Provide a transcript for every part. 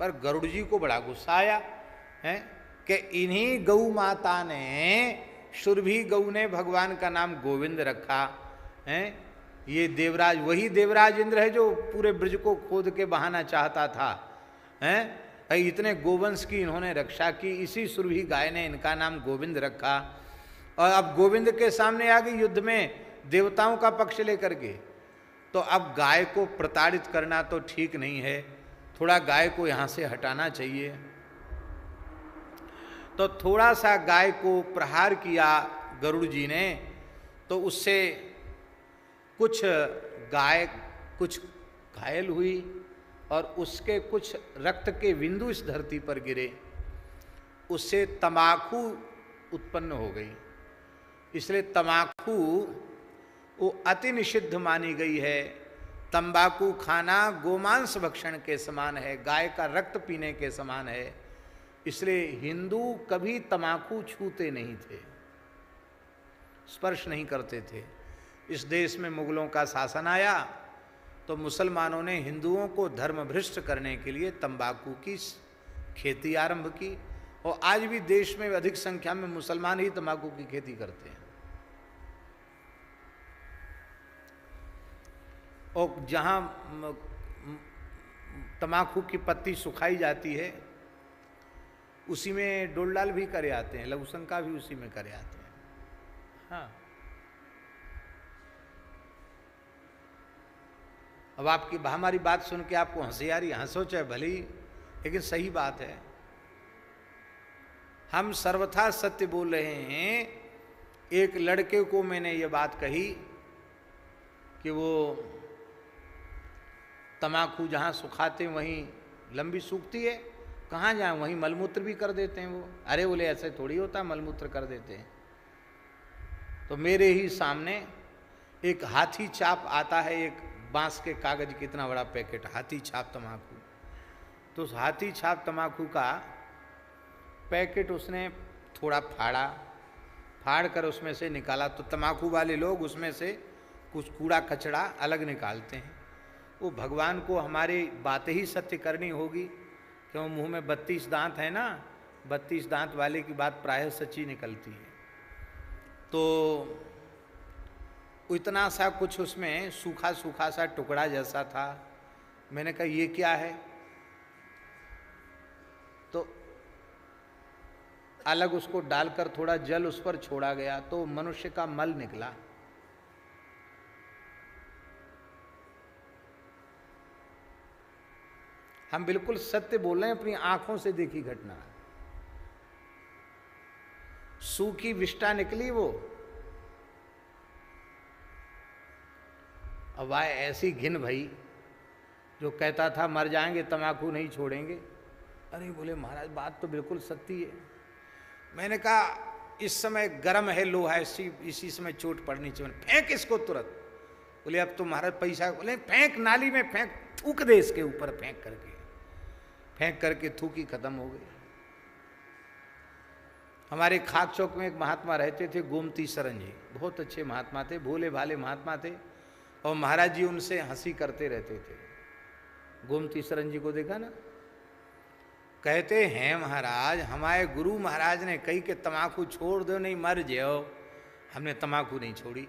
पर गरुड़ जी को बड़ा गुस्सा आया है कि इन्हीं गौ माता ने, सुरभि गौ ने भगवान का नाम गोविंद रखा है। ये देवराज, वही देवराज इंद्र है जो पूरे ब्रज को खोद के बहाना चाहता था हैं। इतने गोवंश की इन्होंने रक्षा की, इसी सुरभि गाय ने इनका नाम गोविंद रखा। और अब गोविंद के सामने आ गई युद्ध में देवताओं का पक्ष लेकर के। तो अब गाय को प्रताड़ित करना तो ठीक नहीं है, थोड़ा गाय को यहाँ से हटाना चाहिए। तो थोड़ा सा गाय को प्रहार किया गरुड़ जी ने, तो उससे कुछ गाय कुछ घायल हुई और उसके कुछ रक्त के बिंदु इस धरती पर गिरे, उससे तमाकू उत्पन्न हो गई। इसलिए तमाकू वो अति निषिद्ध मानी गई है। तंबाकू खाना गोमांस भक्षण के समान है, गाय का रक्त पीने के समान है। इसलिए हिंदू कभी तमाकू छूते नहीं थे, स्पर्श नहीं करते थे। इस देश में मुगलों का शासन आया तो मुसलमानों ने हिंदुओं को धर्म भ्रष्ट करने के लिए तंबाकू की खेती आरंभ की, और आज भी देश में अधिक संख्या में मुसलमान ही तंबाकू की खेती करते हैं। और जहाँ तंबाकू की पत्ती सुखाई जाती है उसी में डोलडाल भी करे आते हैं, लघुशंका भी उसी में करे आते हैं। हाँ, अब आपकी हमारी बात सुन के आपको हंसी आ रही, हंसो चाहे भली, लेकिन सही बात है। हम सर्वथा सत्य बोल रहे हैं। एक लड़के को मैंने ये बात कही कि वो तमाकू जहाँ सुखाते वहीं लंबी सूखती है, कहाँ जाए वहीं मलमूत्र भी कर देते हैं वो। अरे बोले ऐसे थोड़ी होता, मलमूत्र कर देते हैं। तो मेरे ही सामने एक हाथी छाप आता है, एक बांस के कागज की इतना बड़ा पैकेट, हाथी छाप तमाकू। तो उस हाथी छाप तमाकू का पैकेट उसने थोड़ा फाड़ा, फाड़ कर उसमें से निकाला। तो तमाकू वाले लोग उसमें से कुछ कूड़ा कचड़ा अलग निकालते हैं। वो भगवान को हमारी बातें ही सत्य करनी होगी, क्यों मुंह में 32 दांत है ना, 32 दांत वाले की बात प्रायः सच्ची निकलती है। तो इतना सा कुछ उसमें सूखा सूखा सा टुकड़ा जैसा था। मैंने कहा ये क्या है? तो अलग उसको डालकर थोड़ा जल उस पर छोड़ा गया तो मनुष्य का मल निकला। हम बिल्कुल सत्य बोल रहे हैं, अपनी आंखों से देखी घटना। सूखी विष्ठा निकली वो। अब आए ऐसी घिन भई, जो कहता था मर जाएंगे तंबाकू नहीं छोड़ेंगे। अरे बोले महाराज बात तो बिल्कुल सत्य है। मैंने कहा इस समय गर्म है लोहा, इसी समय चोट पड़नी चाहिए, फेंक इसको तुरंत। बोले अब तो महाराज पैसा, बोले फेंक नाली में फेंक, थूक दे इसके ऊपर, फेंक करके थूकी, खत्म हो गई। हमारे खाक चौक में एक महात्मा रहते थे, गोमती शरण जी, बहुत अच्छे महात्मा थे, भोले भाले महात्मा थे, और महाराज जी उनसे हंसी करते रहते थे। गोमती शरण जी को देखा ना? कहते हैं महाराज हमारे गुरु महाराज ने कही कि तम्बाकू छोड़ दो नहीं मर जाओ। हमने तम्बाकू नहीं छोड़ी,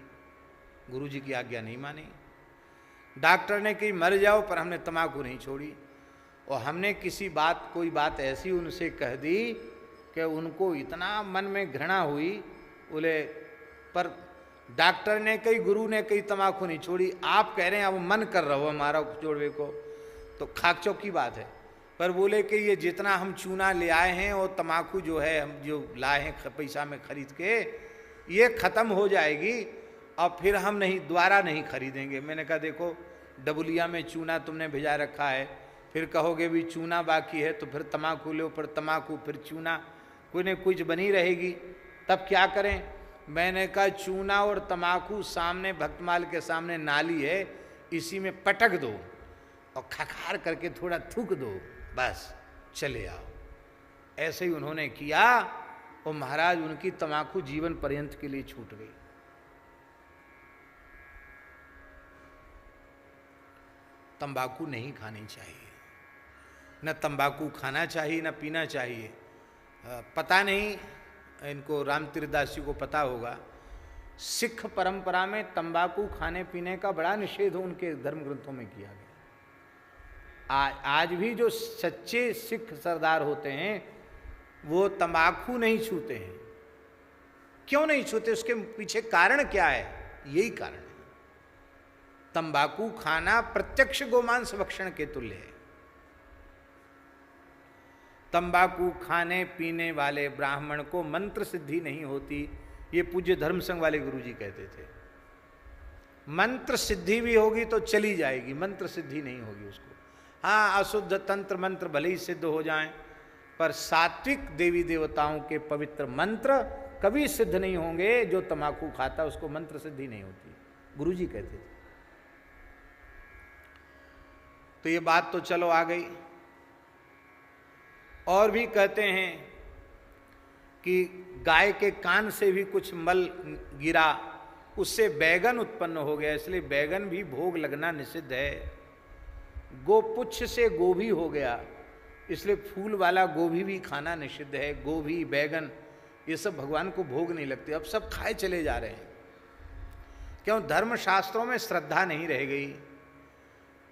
गुरु जी की आज्ञा नहीं मानी। डॉक्टर ने कही मर जाओ, पर हमने तम्बाकू नहीं छोड़ी। और हमने कोई बात ऐसी उनसे कह दी कि उनको इतना मन में घृणा हुई। बोले पर डॉक्टर ने कही, गुरु ने कही तम्बाकू नहीं छोड़ी, आप कह रहे हैं अब मन कर रहा हो हमारा जोड़वे को, तो खाकचौक की बात है। पर बोले कि ये जितना हम चूना ले आए हैं और तम्बाकू जो है हम जो लाए हैं पैसा में खरीद के, ये ख़त्म हो जाएगी और फिर हम दोबारा नहीं खरीदेंगे। मैंने कहा देखो डबुलिया में चूना तुमने भिजा रखा है, फिर कहोगे भी चूना बाकी है, तो फिर तम्बाकू लो, फिर तम्बाकू फिर चूना, कोई न कुछ बनी रहेगी, तब क्या करें। मैंने कहा चूना और तम्बाकू सामने भक्तमाल के सामने नाली है, इसी में पटक दो और खखार करके थोड़ा थूक दो, बस चले आओ। ऐसे ही उन्होंने किया और महाराज उनकी तम्बाकू जीवन पर्यंत के लिए छूट गई। तंबाकू नहीं खानी चाहिए। न तंबाकू खाना चाहिए न पीना चाहिए। पता नहीं इनको रामतीर्थदास जी को पता होगा, सिख परंपरा में तंबाकू खाने पीने का बड़ा निषेध उनके धर्म ग्रंथों में किया गया। आज भी जो सच्चे सिख सरदार होते हैं वो तंबाकू नहीं छूते हैं। क्यों नहीं छूते, उसके पीछे कारण क्या है? यही कारण है, तंबाकू खाना प्रत्यक्ष गोमांस भक्षण के तुल्य है। तंबाकू खाने पीने वाले ब्राह्मण को मंत्र सिद्धि नहीं होती, ये पूज्य धर्म संघ वाले गुरुजी कहते थे। मंत्र सिद्धि भी होगी तो चली जाएगी, मंत्र सिद्धि नहीं होगी उसको। हाँ, अशुद्ध तंत्र मंत्र भले ही सिद्ध हो जाएं, पर सात्विक देवी देवताओं के पवित्र मंत्र कभी सिद्ध नहीं होंगे। जो तंबाकू खाता उसको मंत्र सिद्धि नहीं होती, गुरुजी कहते थे। तो ये बात तो चलो आ गई। और भी कहते हैं कि गाय के कान से भी कुछ मल गिरा, उससे बैगन उत्पन्न हो गया, इसलिए बैगन भी भोग लगना निषिद्ध है। गोपुच्छ से गोभी हो गया, इसलिए फूल वाला गोभी भी खाना निषिद्ध है। गोभी बैगन ये सब भगवान को भोग नहीं लगते, अब सब खाए चले जा रहे हैं। क्यों? धर्मशास्त्रों में श्रद्धा नहीं रह गई।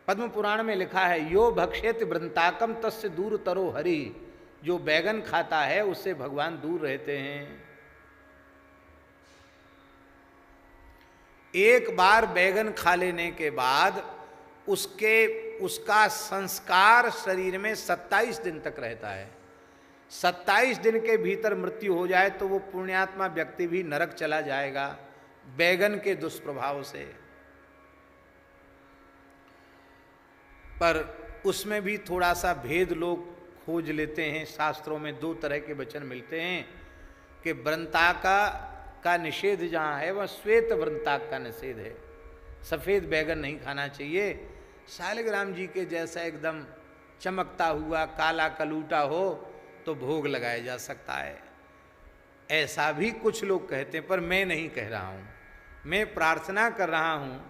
पद्म पुराण में लिखा है, यो भक्षेत वृंताकम तस्य दूर तरो हरि। जो बैगन खाता है उससे भगवान दूर रहते हैं। एक बार बैगन खा लेने के बाद उसका संस्कार शरीर में 27 दिन तक रहता है। 27 दिन के भीतर मृत्यु हो जाए तो वो पुण्यात्मा व्यक्ति भी नरक चला जाएगा बैगन के दुष्प्रभाव से। पर उसमें भी थोड़ा सा भेद लोग खोज लेते हैं। शास्त्रों में 2 तरह के वचन मिलते हैं कि वृंताका का निषेध जहाँ है वह श्वेत वृंताक का निषेध है। सफ़ेद बैगन नहीं खाना चाहिए। शालिग्राम जी के जैसा एकदम चमकता हुआ काला कलूटा हो तो भोग लगाया जा सकता है, ऐसा भी कुछ लोग कहते हैं। पर मैं नहीं कह रहा हूँ, मैं प्रार्थना कर रहा हूँ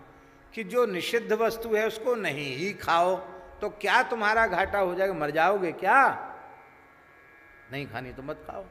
कि जो निषिद्ध वस्तु है उसको नहीं ही खाओ। तो क्या तुम्हारा घाटा हो जाएगा? मर जाओगे क्या? नहीं खानी तो मत खाओ।